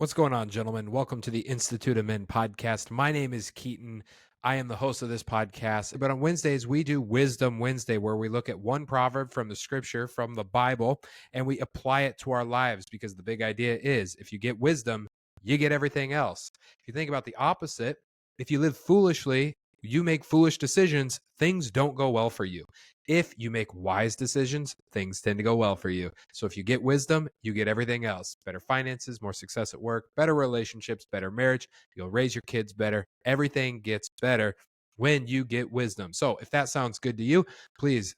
What's going on, gentlemen? Welcome to the Institute of Men podcast. My name is Keaton. I am the host of this podcast. But on Wednesdays, we do Wisdom Wednesday, where we look at one proverb from the scripture, from the Bible, and we apply it to our lives because the big idea is if you get wisdom, you get everything else. If you think about the opposite, if you live foolishly, you make foolish decisions, things don't go well for you. If you make wise decisions, things tend to go well for you. So if you get wisdom, you get everything else. Better finances, more success at work, better relationships, better marriage. You'll raise your kids better. Everything gets better when you get wisdom. So if that sounds good to you, please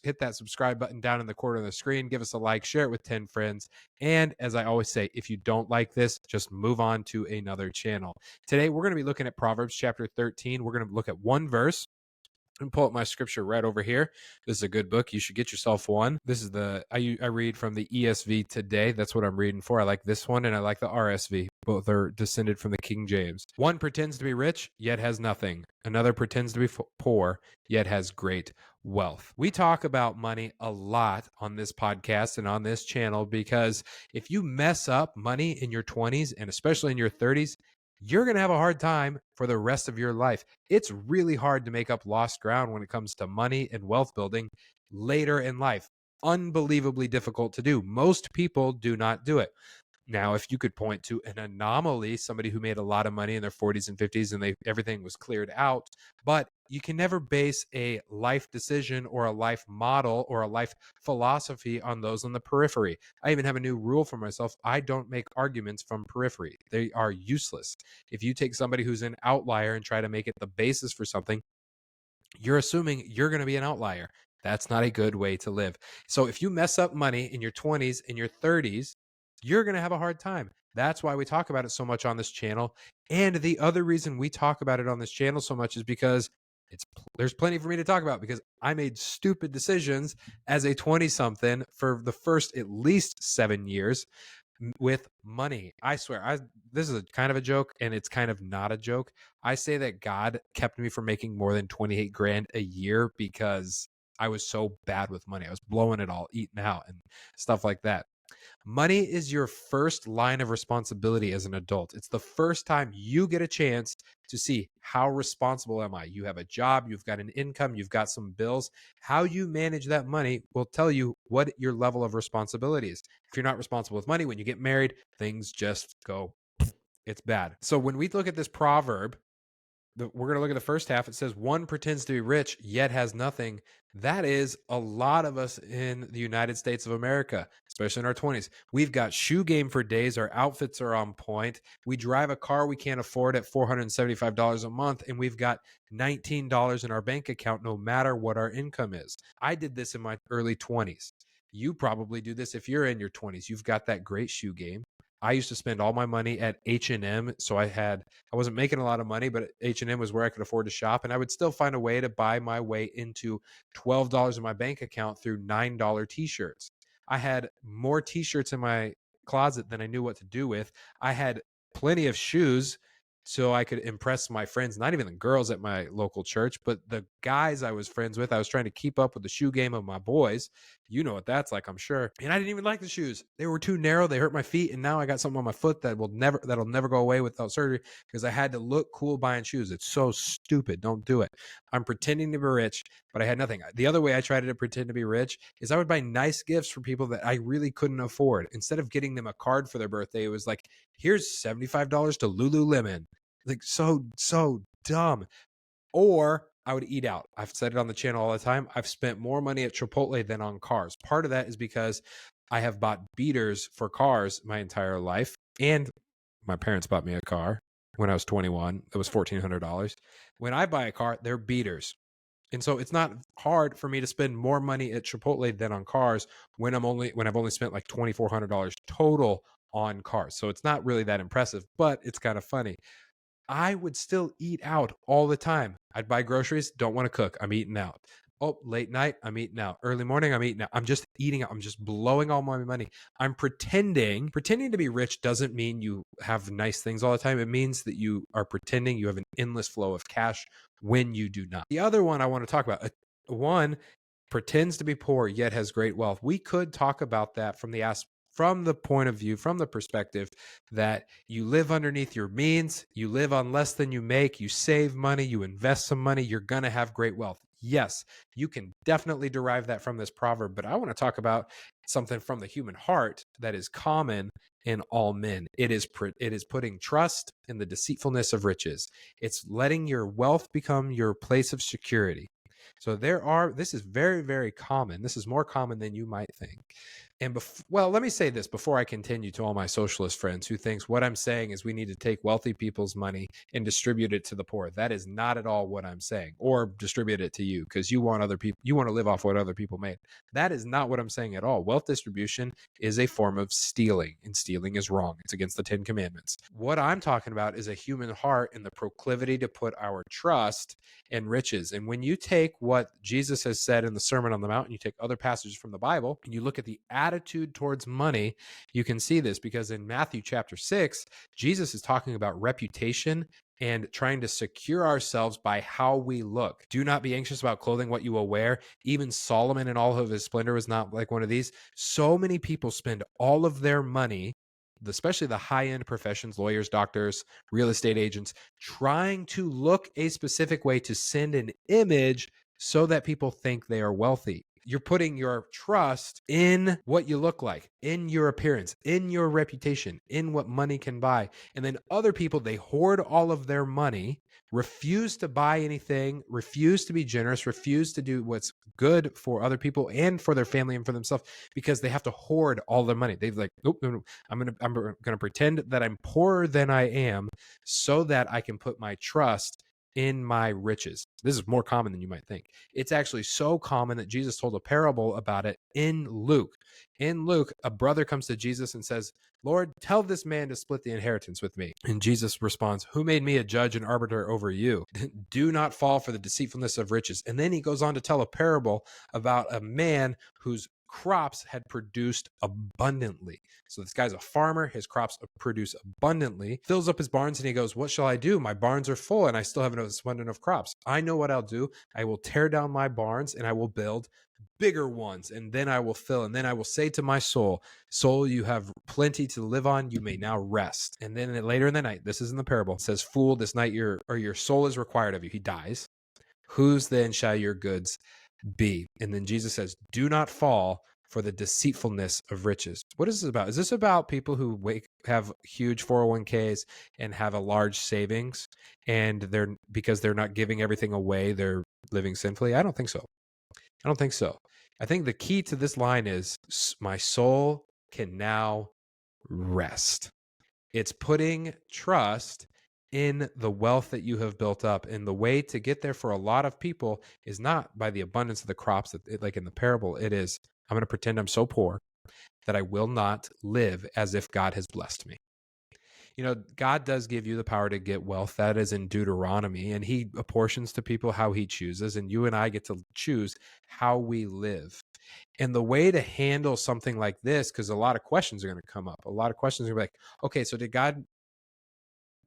hit that subscribe button down in the corner of the screen. Give us a like, share it with 10 friends. And as I always say, if you don't like this, just move on to another channel. Today, we're going to be looking at Proverbs chapter 13. We're going to look at one verse and pull up my scripture right over here. This is a good book. You should get yourself one. This is I read from the ESV today. That's what I'm reading for. I like this one and I like the RSV. Both are descended from the King James. One pretends to be rich, yet has nothing. Another pretends to be poor, yet has great wealth. We talk about money a lot on this podcast and on this channel because if you mess up money in your 20s and especially in your 30s, you're going to have a hard time for the rest of your life. It's really hard to make up lost ground when it comes to money and wealth building later in life. Unbelievably difficult to do. Most people do not do it. Now, if you could point to an anomaly, somebody who made a lot of money in their 40s and 50s and everything was cleared out, but you can never base a life decision or a life model or a life philosophy on those on the periphery. I even have a new rule for myself. I don't make arguments from periphery. They are useless. If you take somebody who's an outlier and try to make it the basis for something, you're assuming you're going to be an outlier. That's not a good way to live. So if you mess up money in your 20s and your 30s, you're going to have a hard time. That's why we talk about it so much on this channel. And the other reason we talk about it on this channel so much is because there's plenty for me to talk about because I made stupid decisions as a 20 something for the first at least 7 years with money. I swear, this is kind of a joke and it's kind of not a joke. I say that God kept me from making more than 28 grand a year because I was so bad with money. I was blowing it all, eating out and stuff like that. Money is your first line of responsibility as an adult. It's the first time you get a chance to see how responsible am I. You have a job, you've got an income, you've got some bills. How you manage that money will tell you what your level of responsibility is. If you're not responsible with money, when you get married, things just go, it's bad. So when we look at this proverb, we're going to look at the first half. It says, one pretends to be rich, yet has nothing. That is a lot of us in the United States of America, especially in our 20s. We've got shoe game for days. Our outfits are on point. We drive a car we can't afford at $475 a month, and we've got $19 in our bank account no matter what our income is. I did this in my early 20s. You probably do this if you're in your 20s. You've got that great shoe game. I used to spend all my money at H&M, so I wasn't making a lot of money, but H&M was where I could afford to shop, and I would still find a way to buy my way into $12 in my bank account through $9 t-shirts. I had more t-shirts in my closet than I knew what to do with. I had plenty of shoes so I could impress my friends, not even the girls at my local church, but the guys I was friends with. I was trying to keep up with the shoe game of my boys. You know what that's like, I'm sure. And I didn't even like the shoes. They were too narrow. They hurt my feet. And now I got something on my foot that'll never go away without surgery because I had to look cool buying shoes. It's so stupid. Don't do it. I'm pretending to be rich, but I had nothing. The other way I tried to pretend to be rich is I would buy nice gifts for people that I really couldn't afford. Instead of getting them a card for their birthday, it was like, here's $75 to Lululemon. Like so dumb. Or I would eat out. I've said it on the channel all the time. I've spent more money at Chipotle than on cars. Part of that is because I have bought beaters for cars my entire life. And my parents bought me a car when I was 21. It was $1,400. When I buy a car, they're beaters. And so it's not hard for me to spend more money at Chipotle than on cars when I've only spent like $2,400 total on cars. So it's not really that impressive, but it's kind of funny. I would still eat out all the time. I'd buy groceries, don't want to cook. I'm eating out. Oh, late night, I'm eating out. Early morning, I'm eating out. I'm just eating out. I'm just blowing all my money. I'm pretending. Pretending to be rich doesn't mean you have nice things all the time. It means that you are pretending you have an endless flow of cash when you do not. The other one I want to talk about, one pretends to be poor yet has great wealth. We could talk about that from the from the point of view, from the perspective that you live underneath your means, you live on less than you make, you save money, you invest some money, you're going to have great wealth. Yes, you can definitely derive that from this proverb, but I want to talk about something from the human heart that is common in all men. It is putting trust in the deceitfulness of riches. It's letting your wealth become your place of security. So this is very, very common. This is more common than you might think. And well, let me say this before I continue to all my socialist friends who thinks what I'm saying is we need to take wealthy people's money and distribute it to the poor. That is not at all what I'm saying, or distribute it to you because you want to live off what other people made. That is not what I'm saying at all. Wealth distribution is a form of stealing, and stealing is wrong. It's against the 10 Commandments. What I'm talking about is a human heart and the proclivity to put our trust in riches. And when you take what Jesus has said in the Sermon on the Mount, and you take other passages from the Bible, and you look at the attitude towards money, you can see this because in Matthew chapter 6, Jesus is talking about reputation and trying to secure ourselves by how we look. Do not be anxious about clothing, what you will wear. Even Solomon in all of his splendor was not like one of these. So many people spend all of their money, especially the high-end professions, lawyers, doctors, real estate agents, trying to look a specific way to send an image so that people think they are wealthy. You're putting your trust in what you look like, in your appearance, in your reputation, in what money can buy. And then other people, they hoard all of their money, refuse to buy anything, refuse to be generous, refuse to do what's good for other people and for their family and for themselves because they have to hoard all their money. They've like, nope, no, I'm gonna pretend that I'm poorer than I am so that I can put my trust in my riches. This is more common than you might think. It's actually so common that Jesus told a parable about it in Luke. In Luke, a brother comes to Jesus and says, Lord, tell this man to split the inheritance with me. And Jesus responds, who made me a judge and arbiter over you? Do not fall for the deceitfulness of riches. And then he goes on to tell a parable about a man whose crops had produced abundantly. So this guy's a farmer, his crops produce abundantly, fills up his barns, and he goes, what shall I do? My barns are full and I still have an abundance of crops. I know what I'll do. I will tear down my barns and I will build bigger ones, and then I will fill, and then I will say to my soul, you have plenty to live on, you may now rest. And then later in the night, this is in the parable, it says, fool, this night your soul is required of you. He dies. Whose then shall your goods be? And then Jesus says, do not fall for the deceitfulness of riches. What is this about? Is this about people who have huge 401ks and have a large savings, and because they're not giving everything away, they're living sinfully? I don't think so. I think the key to this line is my soul can now rest. It's putting trust in the wealth that you have built up. And the way to get there for a lot of people is not by the abundance of the crops, like in the parable. It is, I'm going to pretend I'm so poor that I will not live as if God has blessed me. God does give you the power to get wealth. That is in Deuteronomy, and he apportions to people how he chooses, and you and I get to choose how we live. And the way to handle something like this, because a lot of questions are going to come up. A lot of questions are going to be like, okay, so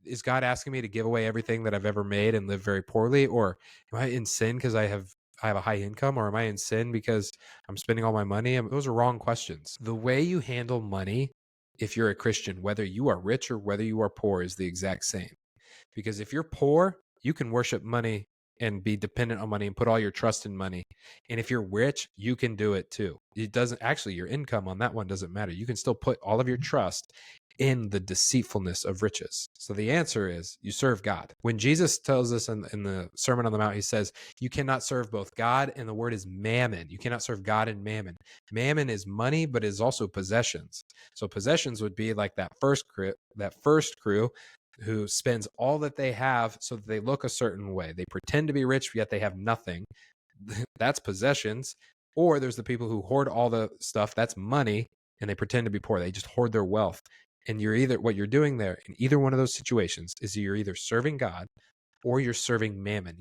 is God asking me to give away everything that I've ever made and live very poorly? Or am I in sin because I have a high income? Or am I in sin because I'm spending all my money? Those are wrong questions. The way you handle money, if you're a Christian, whether you are rich or whether you are poor, is the exact same. Because if you're poor, you can worship money and be dependent on money and put all your trust in money. And if you're rich, you can do it too. It doesn't actually, your income on that one doesn't matter. You can still put all of your trust in the deceitfulness of riches. So the answer is you serve God. When Jesus tells us in the Sermon on the Mount, he says, you cannot serve both God, and the word is mammon. You cannot serve God and mammon. Mammon is money, but is also possessions. So possessions would be like that first crew who spends all that they have so that they look a certain way. They pretend to be rich, yet they have nothing. That's possessions. Or there's the people who hoard all the stuff. That's money, and they pretend to be poor. They just hoard their wealth. And what you're doing there in either one of those situations is you're either serving God or you're serving mammon.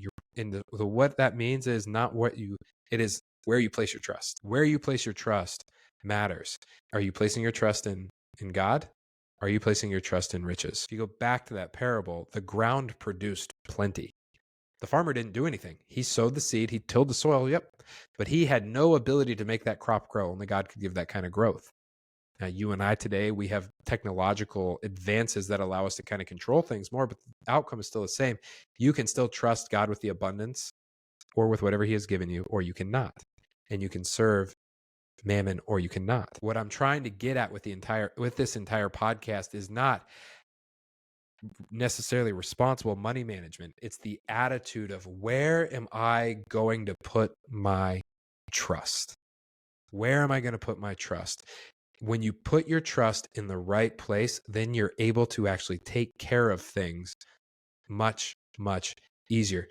What that means is not it is where you place your trust. Where you place your trust matters. Are you placing your trust in God? Are you placing your trust in riches? If you go back to that parable, the ground produced plenty. The farmer didn't do anything. He sowed the seed, he tilled the soil, but he had no ability to make that crop grow. Only God could give that kind of growth. You and I today, we have technological advances that allow us to kind of control things more, but the outcome is still the same. You can still trust God with the abundance or with whatever he has given you, or you cannot. And you can serve mammon or you cannot. What I'm trying to get at with this entire podcast is not necessarily responsible money management. It's the attitude of, where am I going to put my trust? Where am I going to put my trust? When you put your trust in the right place, then you're able to actually take care of things much, much easier.